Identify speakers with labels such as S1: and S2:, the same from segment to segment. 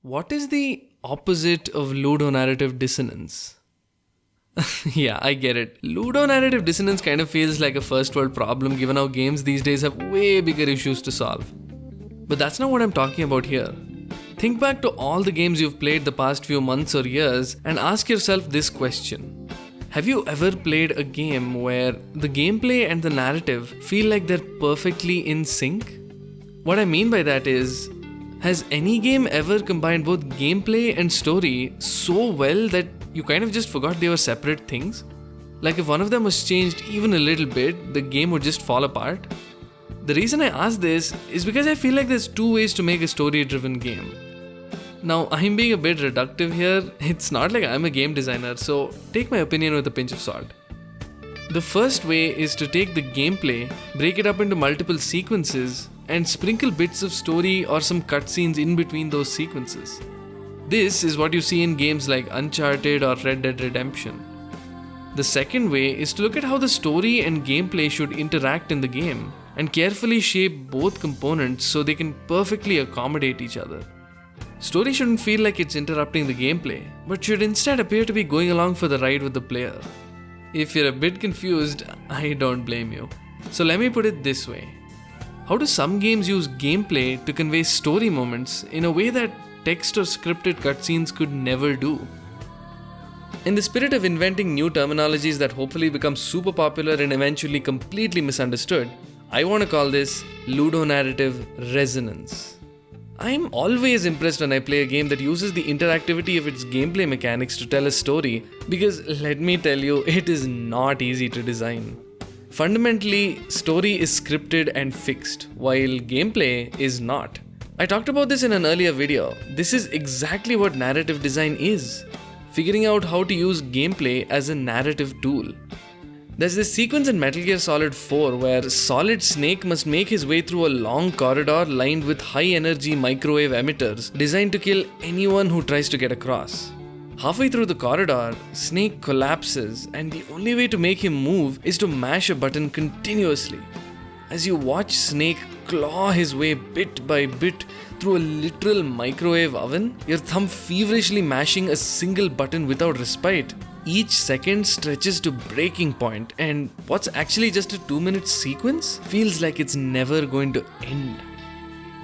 S1: What is the opposite of ludonarrative dissonance? Yeah, I get it. Ludonarrative dissonance kind of feels like a first world problem given how games these days have way bigger issues to solve. But that's not what I'm talking about here. Think back to all the games you've played the past few months or years and ask yourself this question. Have you ever played a game where the gameplay and the narrative feel like they're perfectly in sync? What I mean by that is, has any game ever combined both gameplay and story so well that you kind of just forgot they were separate things? Like if one of them was changed even a little bit, the game would just fall apart? The reason I ask this is because I feel like there's two ways to make a story-driven game. Now, I'm being a bit reductive here. It's not like I'm a game designer, so take my opinion with a pinch of salt. The first way is to take the gameplay, break it up into multiple sequences, and sprinkle bits of story or some cutscenes in between those sequences. This is what you see in games like Uncharted or Red Dead Redemption. The second way is to look at how the story and gameplay should interact in the game and carefully shape both components so they can perfectly accommodate each other. Story shouldn't feel like it's interrupting the gameplay, but should instead appear to be going along for the ride with the player. If you're a bit confused, I don't blame you. So let me put it this way. How do some games use gameplay to convey story moments in a way that text or scripted cutscenes could never do? In the spirit of inventing new terminologies that hopefully become super popular and eventually completely misunderstood, I want to call this Ludonarrative Resonance. I'm always impressed when I play a game that uses the interactivity of its gameplay mechanics to tell a story, because let me tell you, it is not easy to design. Fundamentally, story is scripted and fixed, while gameplay is not. I talked about this in an earlier video. This is exactly what narrative design is. Figuring out how to use gameplay as a narrative tool. There's this sequence in Metal Gear Solid 4 where Solid Snake must make his way through a long corridor lined with high-energy microwave emitters designed to kill anyone who tries to get across. Halfway through the corridor, Snake collapses, and the only way to make him move is to mash a button continuously. As you watch Snake claw his way bit by bit through a literal microwave oven, your thumb feverishly mashing a single button without respite. Each second stretches to breaking point, and what's actually just a 2-minute sequence feels like it's never going to end.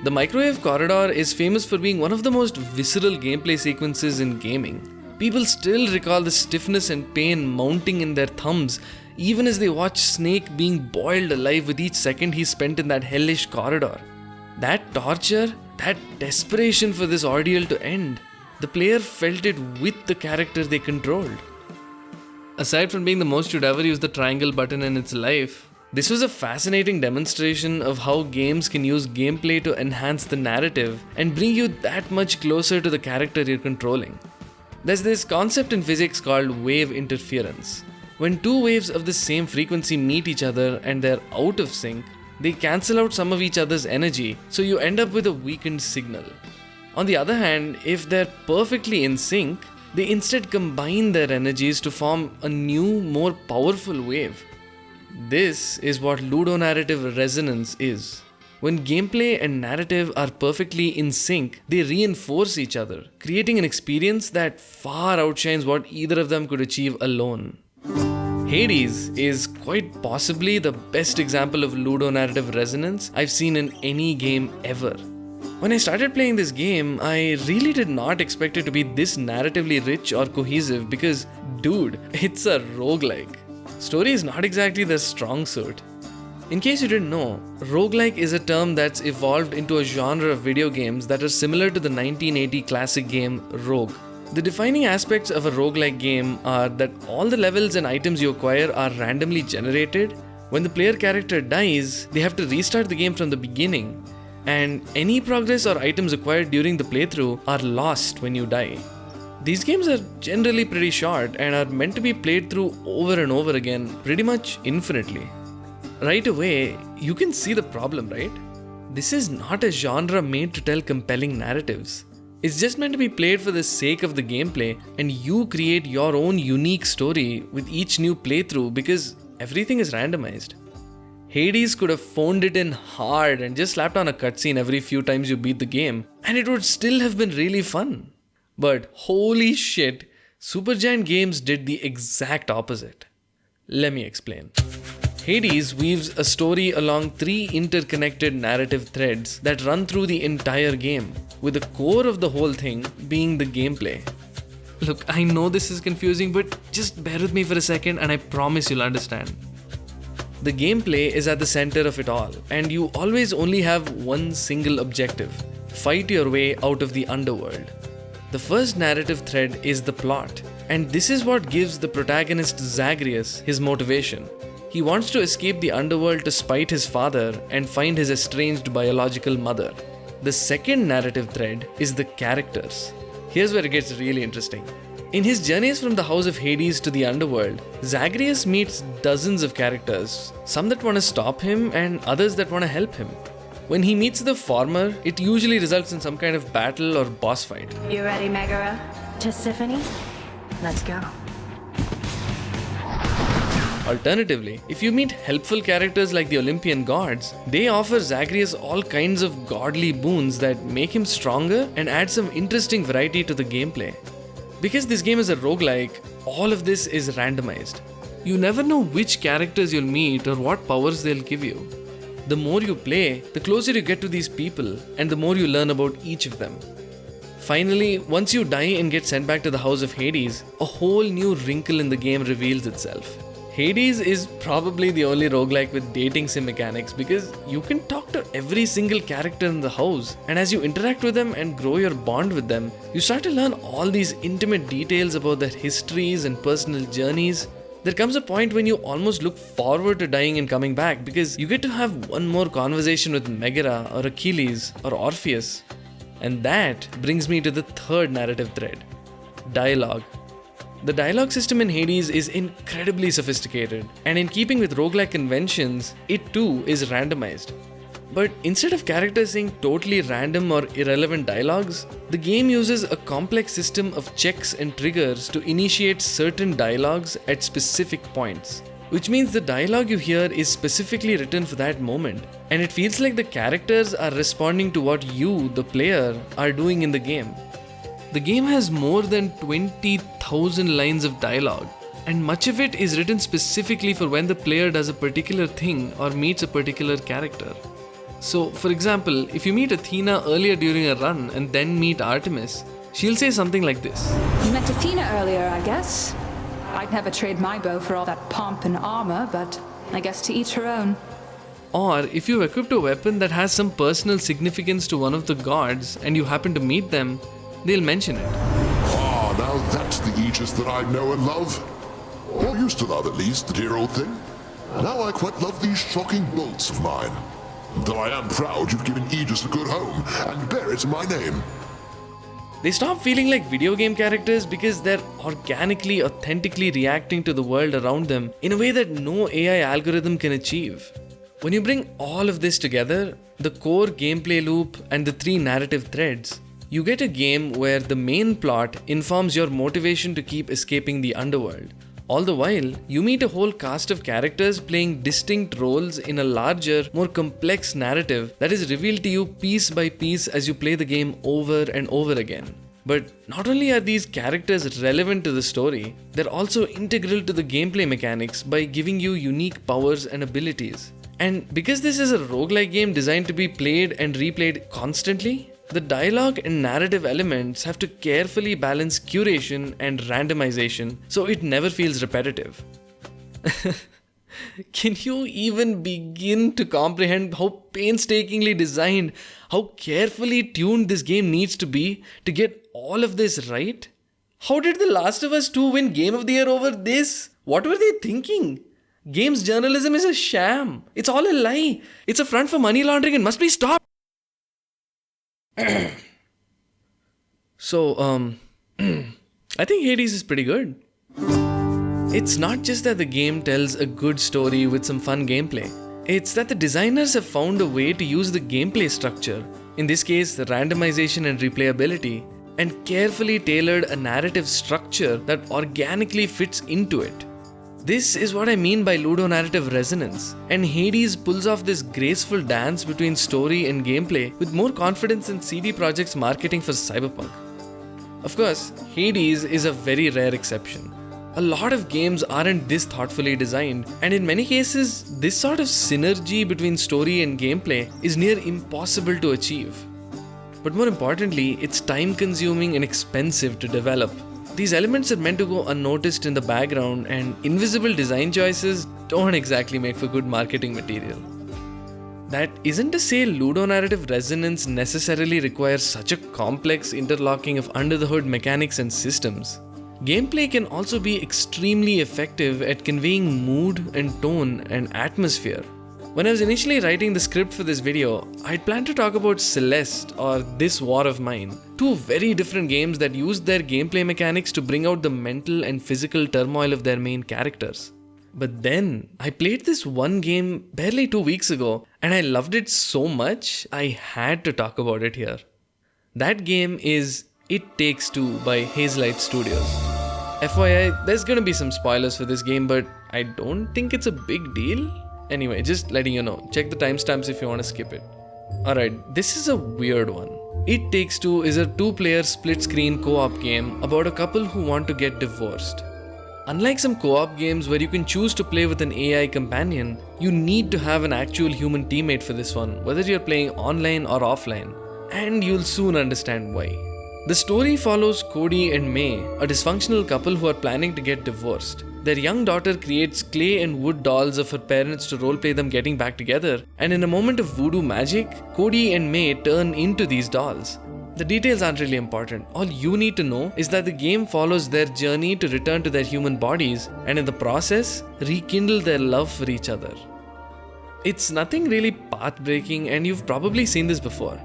S1: The microwave corridor is famous for being one of the most visceral gameplay sequences in gaming. People still recall the stiffness and pain mounting in their thumbs even as they watch Snake being boiled alive with each second he spent in that hellish corridor. That torture, that desperation for this ordeal to end, the player felt it with the character they controlled. Aside from being the most you'd ever use the triangle button in its life, this was a fascinating demonstration of how games can use gameplay to enhance the narrative and bring you that much closer to the character you're controlling. There's this concept in physics called wave interference. When two waves of the same frequency meet each other and they're out of sync, they cancel out some of each other's energy, so you end up with a weakened signal. On the other hand, if they're perfectly in sync, they instead combine their energies to form a new, more powerful wave. This is what ludonarrative resonance is. When gameplay and narrative are perfectly in sync, they reinforce each other, creating an experience that far outshines what either of them could achieve alone. Hades is quite possibly the best example of ludonarrative resonance I've seen in any game ever. When I started playing this game, I really did not expect it to be this narratively rich or cohesive because, dude, it's a roguelike. Story is not exactly their strong suit. In case you didn't know, roguelike is a term that's evolved into a genre of video games that are similar to the 1980 classic game Rogue. The defining aspects of a roguelike game are that all the levels and items you acquire are randomly generated. When the player character dies, they have to restart the game from the beginning, and any progress or items acquired during the playthrough are lost when you die. These games are generally pretty short and are meant to be played through over and over again pretty much infinitely. Right away, you can see the problem, right? This is not a genre made to tell compelling narratives. It's just meant to be played for the sake of the gameplay, and you create your own unique story with each new playthrough because everything is randomized. Hades could have phoned it in hard and just slapped on a cutscene every few times you beat the game, and it would still have been really fun. But holy shit, Supergiant Games did the exact opposite. Let me explain. Hades weaves a story along 3 interconnected narrative threads that run through the entire game, with the core of the whole thing being the gameplay. Look, I know this is confusing, but just bear with me for a second and I promise you'll understand. The gameplay is at the center of it all, and you always only have one single objective: fight your way out of the underworld. The first narrative thread is the plot, and this is what gives the protagonist Zagreus his motivation. He wants to escape the underworld to spite his father and find his estranged biological mother. The second narrative thread is the characters. Here's where it gets really interesting. In his journeys from the house of Hades to the underworld, Zagreus meets dozens of characters, some that want to stop him and others that want to help him. When he meets the former, it usually results in some kind of battle or boss fight.
S2: You ready, Megara?
S3: Tisiphone? Let's go.
S1: Alternatively, if you meet helpful characters like the Olympian gods, they offer Zagreus all kinds of godly boons that make him stronger and add some interesting variety to the gameplay. Because this game is a roguelike, all of this is randomized. You never know which characters you'll meet or what powers they'll give you. The more you play, the closer you get to these people, and the more you learn about each of them. Finally, once you die and get sent back to the house of Hades, a whole new wrinkle in the game reveals itself. Hades is probably the only roguelike with dating sim mechanics, because you can talk to every single character in the house, and as you interact with them and grow your bond with them, you start to learn all these intimate details about their histories and personal journeys. There comes a point when you almost look forward to dying and coming back, because you get to have one more conversation with Megara or Achilles or Orpheus. And that brings me to the third narrative thread: dialogue. The dialogue system in Hades is incredibly sophisticated, and in keeping with roguelike conventions, it too is randomized. But instead of characters saying totally random or irrelevant dialogues, the game uses a complex system of checks and triggers to initiate certain dialogues at specific points. Which means the dialogue you hear is specifically written for that moment, and it feels like the characters are responding to what you, the player, are doing in the game. The game has more than 20,000 lines of dialogue, and much of it is written specifically for when the player does a particular thing or meets a particular character. So, for example, if you meet Athena earlier during a run and then meet Artemis, she'll say something like this.
S4: You met Athena earlier, I guess. I'd never trade my bow for all that pomp and armor, but I guess to each her own.
S1: Or if you've equipped a weapon that has some personal significance to one of the gods and you happen to meet them, they'll mention it.
S5: Ah, now that's the Aegis that I know and love. Or used to love, at least, the dear old thing. Now I quite love these shocking bolts of mine. Though I am proud you've given Aegis a good home and bear it in my name.
S1: They stop feeling like video game characters because they're organically, authentically reacting to the world around them in a way that no AI algorithm can achieve. When you bring all of this together, the core gameplay loop and the 3 narrative threads, you get a game where the main plot informs your motivation to keep escaping the underworld. All the while, you meet a whole cast of characters playing distinct roles in a larger, more complex narrative that is revealed to you piece by piece as you play the game over and over again. But not only are these characters relevant to the story, they're also integral to the gameplay mechanics by giving you unique powers and abilities. And because this is a roguelike game designed to be played and replayed constantly, the dialogue and narrative elements have to carefully balance curation and randomization so it never feels repetitive. Can you even begin to comprehend how painstakingly designed, how carefully tuned this game needs to be to get all of this right? How did The Last of Us 2 win Game of the Year over this? What were they thinking? Games journalism is a sham. It's all a lie. It's a front for money laundering and must be stopped. So, I think Hades is pretty good. It's not just that the game tells a good story with some fun gameplay. It's that the designers have found a way to use the gameplay structure, in this case the randomization and replayability, and carefully tailored a narrative structure that organically fits into it. This is what I mean by Ludonarrative Resonance, and Hades pulls off this graceful dance between story and gameplay with more confidence than CD Projekt's marketing for Cyberpunk. Of course, Hades is a very rare exception. A lot of games aren't this thoughtfully designed, and in many cases, this sort of synergy between story and gameplay is near impossible to achieve. But more importantly, it's time-consuming and expensive to develop. These elements are meant to go unnoticed in the background, and invisible design choices don't exactly make for good marketing material. That isn't to say Ludonarrative Resonance necessarily requires such a complex interlocking of under-the-hood mechanics and systems. Gameplay can also be extremely effective at conveying mood and tone and atmosphere. When I was initially writing the script for this video, I'd planned to talk about Celeste or This War of Mine, two very different games that used their gameplay mechanics to bring out the mental and physical turmoil of their main characters. But then, I played this one game barely 2 weeks ago, and I loved it so much, I had to talk about it here. That game is It Takes Two by Hazelight Studios. FYI, there's gonna be some spoilers for this game, but I don't think it's a big deal. Anyway, just letting you know, check the timestamps if you want to skip it. Alright, this is a weird one. It Takes Two is a 2-player split-screen co-op game about a couple who want to get divorced. Unlike some co-op games where you can choose to play with an AI companion, you need to have an actual human teammate for this one, whether you're playing online or offline. And you'll soon understand why. The story follows Cody and May, a dysfunctional couple who are planning to get divorced. Their young daughter creates clay and wood dolls of her parents to roleplay them getting back together, and in a moment of voodoo magic, Cody and May turn into these dolls. The details aren't really important. All you need to know is that the game follows their journey to return to their human bodies, and in the process, rekindle their love for each other. It's nothing really path-breaking, and you've probably seen this before.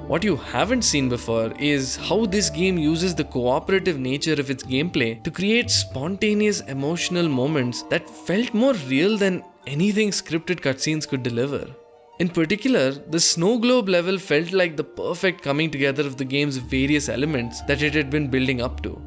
S1: What you haven't seen before is how this game uses the cooperative nature of its gameplay to create spontaneous emotional moments that felt more real than anything scripted cutscenes could deliver. In particular, the snow globe level felt like the perfect coming together of the game's various elements that it had been building up to.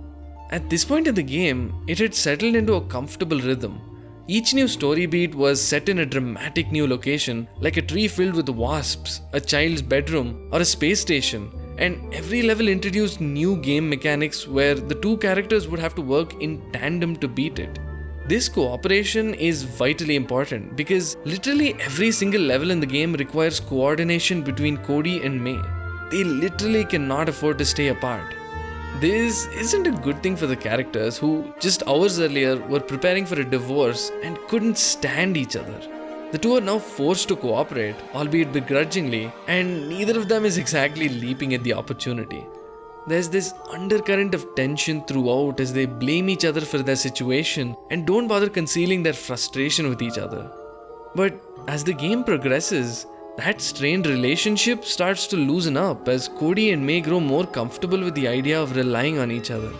S1: At this point in the game, it had settled into a comfortable rhythm. Each new story beat was set in a dramatic new location, like a tree filled with wasps, a child's bedroom, or a space station, and every level introduced new game mechanics where the two characters would have to work in tandem to beat it. This cooperation is vitally important because literally every single level in the game requires coordination between Cody and May. They literally cannot afford to stay apart. This isn't a good thing for the characters who, just hours earlier, were preparing for a divorce and couldn't stand each other. The two are now forced to cooperate, albeit begrudgingly, and neither of them is exactly leaping at the opportunity. There's this undercurrent of tension throughout as they blame each other for their situation and don't bother concealing their frustration with each other. But as the game progresses, that strained relationship starts to loosen up as Cody and May grow more comfortable with the idea of relying on each other.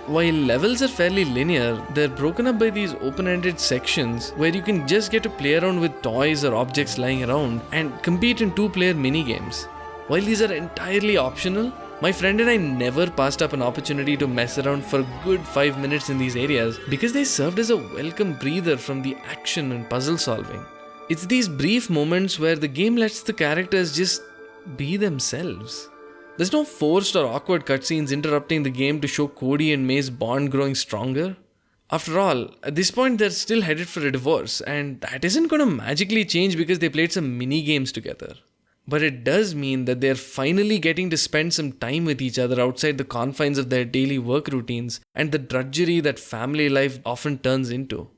S1: While levels are fairly linear, they're broken up by these open-ended sections where you can just get to play around with toys or objects lying around and compete in 2-player minigames. While these are entirely optional, my friend and I never passed up an opportunity to mess around for a good 5 minutes in these areas because they served as a welcome breather from the action and puzzle solving. It's these brief moments where the game lets the characters just be themselves. There's no forced or awkward cutscenes interrupting the game to show Cody and May's bond growing stronger. After all, at this point they're still headed for a divorce, and that isn't going to magically change because they played some mini games together. But it does mean that they're finally getting to spend some time with each other outside the confines of their daily work routines and the drudgery that family life often turns into.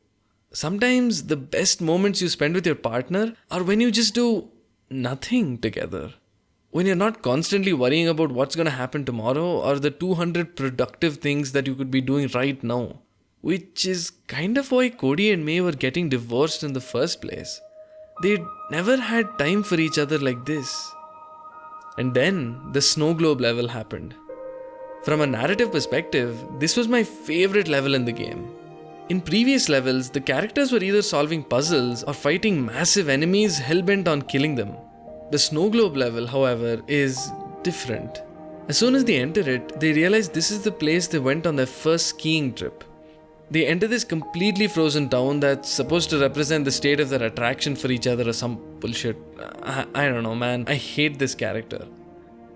S1: Sometimes the best moments you spend with your partner are when you just do nothing together. When you're not constantly worrying about what's going to happen tomorrow or the 200 productive things that you could be doing right now. Which is kind of why Cody and May were getting divorced in the first place. They'd never had time for each other like this. And then the snow globe level happened. From a narrative perspective, this was my favorite level in the game. In previous levels, the characters were either solving puzzles or fighting massive enemies hell-bent on killing them. The snow globe level, however, is different. As soon as they enter it, they realize this is the place they went on their first skiing trip. They enter this completely frozen town that's supposed to represent the state of their attraction for each other or some bullshit. I don't know, man. I hate this character.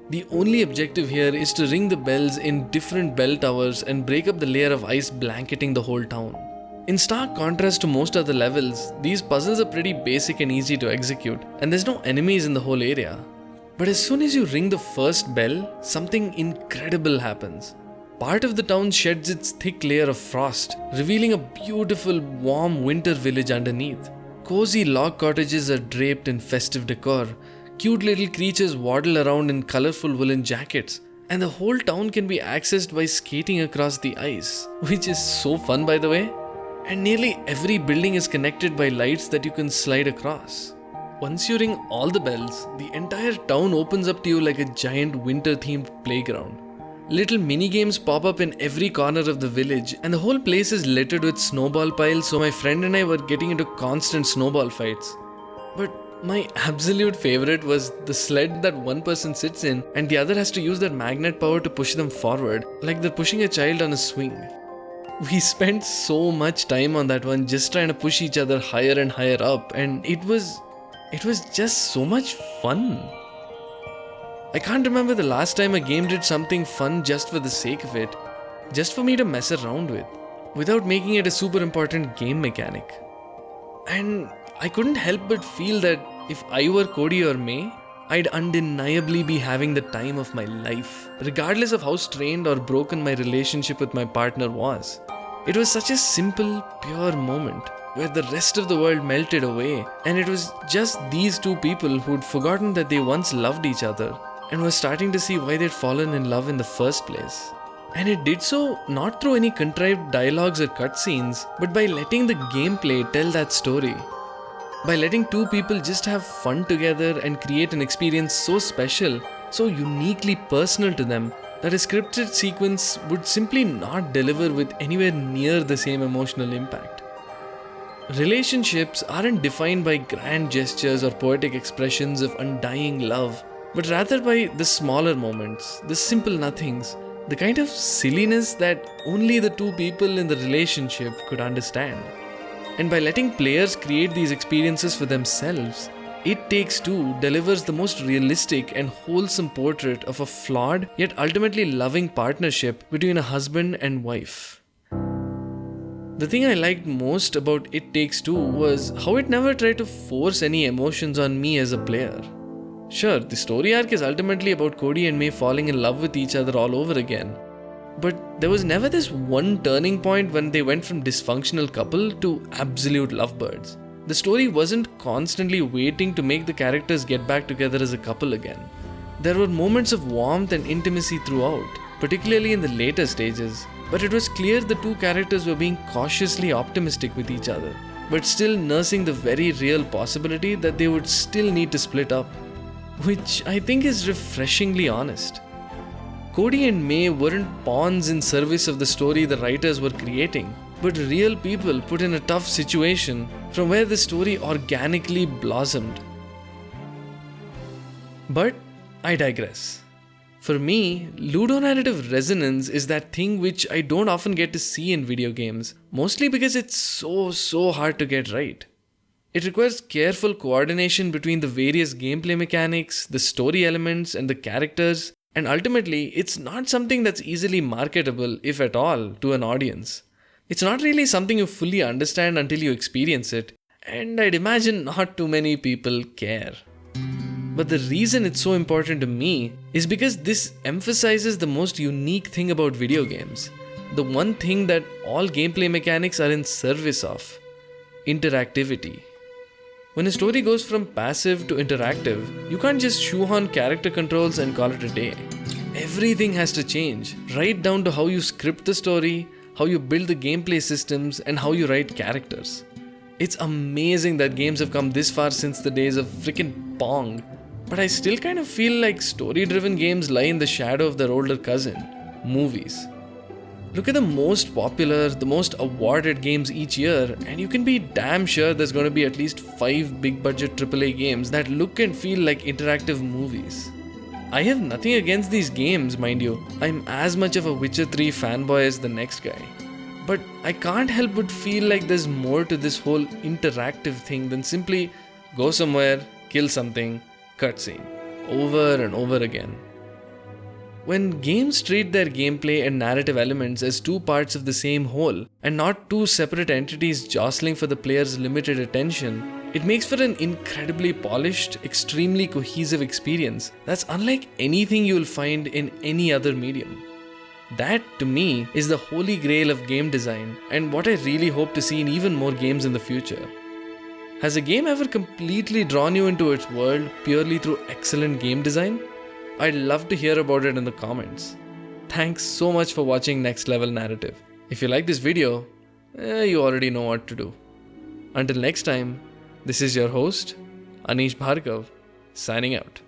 S1: The only objective here is to ring the bells in different bell towers and break up the layer of ice blanketing the whole town. In stark contrast to most other levels, these puzzles are pretty basic and easy to execute, and there's no enemies in the whole area. But as soon as you ring the first bell, something incredible happens. Part of the town sheds its thick layer of frost, revealing a beautiful, warm winter village underneath. Cozy log cottages are draped in festive decor. Cute little creatures waddle around in colorful woolen jackets. And the whole town can be accessed by skating across the ice, which is so fun, by the way. And nearly every building is connected by lights that you can slide across. Once you ring all the bells, the entire town opens up to you like a giant winter-themed playground. Little mini-games pop up in every corner of the village, and the whole place is littered with snowball piles, so my friend and I were getting into constant snowball fights. But my absolute favorite was the sled that one person sits in and the other has to use their magnet power to push them forward, like they're pushing a child on a swing. We spent so much time on that one just trying to push each other higher and higher up, and it was just so much fun. I can't remember the last time a game did something fun just for the sake of it, just for me to mess around with, without making it a super important game mechanic. And I couldn't help but feel that if I were Cody or May, I'd undeniably be having the time of my life, regardless of how strained or broken my relationship with my partner was. It was such a simple, pure moment where the rest of the world melted away, and it was just these two people who'd forgotten that they once loved each other and were starting to see why they'd fallen in love in the first place. And it did so not through any contrived dialogues or cutscenes, but by letting the gameplay tell that story. By letting two people just have fun together and create an experience so special, so uniquely personal to them, that a scripted sequence would simply not deliver with anywhere near the same emotional impact. Relationships aren't defined by grand gestures or poetic expressions of undying love, but rather by the smaller moments, the simple nothings, the kind of silliness that only the two people in the relationship could understand. And by letting players create these experiences for themselves, It Takes Two delivers the most realistic and wholesome portrait of a flawed yet ultimately loving partnership between a husband and wife. The thing I liked most about It Takes Two was how it never tried to force any emotions on me as a player. Sure, the story arc is ultimately about Cody and May falling in love with each other all over again. But there was never this one turning point when they went from dysfunctional couple to absolute lovebirds. The story wasn't constantly waiting to make the characters get back together as a couple again. There were moments of warmth and intimacy throughout, particularly in the later stages, but it was clear the two characters were being cautiously optimistic with each other, but still nursing the very real possibility that they would still need to split up. Which I think is refreshingly honest. Cody and May weren't pawns in service of the story the writers were creating, but real people put in a tough situation from where the story organically blossomed. But I digress. For me, Ludonarrative Resonance is that thing which I don't often get to see in video games, mostly because it's so hard to get right. It requires careful coordination between the various gameplay mechanics, the story elements, and the characters, and ultimately, it's not something that's easily marketable, if at all, to an audience. It's not really something you fully understand until you experience it, and I'd imagine not too many people care. But the reason it's so important to me is because this emphasizes the most unique thing about video games, the one thing that all gameplay mechanics are in service of: interactivity. When a story goes from passive to interactive, you can't just shoehorn character controls and call it a day. Everything has to change, right down to how you script the story, how you build the gameplay systems, and how you write characters. It's amazing that games have come this far since the days of frickin' Pong, but I still kind of feel like story-driven games lie in the shadow of their older cousin, movies. Look at the most popular, the most awarded games each year, and you can be damn sure there's going to be at least 5 big-budget AAA games that look and feel like interactive movies. I have nothing against these games, mind you. I'm as much of a Witcher 3 fanboy as the next guy. But I can't help but feel like there's more to this whole interactive thing than simply go somewhere, kill something, cutscene, over and over again. When games treat their gameplay and narrative elements as two parts of the same whole, and not two separate entities jostling for the player's limited attention, it makes for an incredibly polished, extremely cohesive experience that's unlike anything you'll find in any other medium. That, to me, is the holy grail of game design, and what I really hope to see in even more games in the future. Has a game ever completely drawn you into its world purely through excellent game design? I'd love to hear about it in the comments. Thanks so much for watching Next Level Narrative. If you like this video, you already know what to do. Until next time, this is your host, Anish Bhargav, signing out.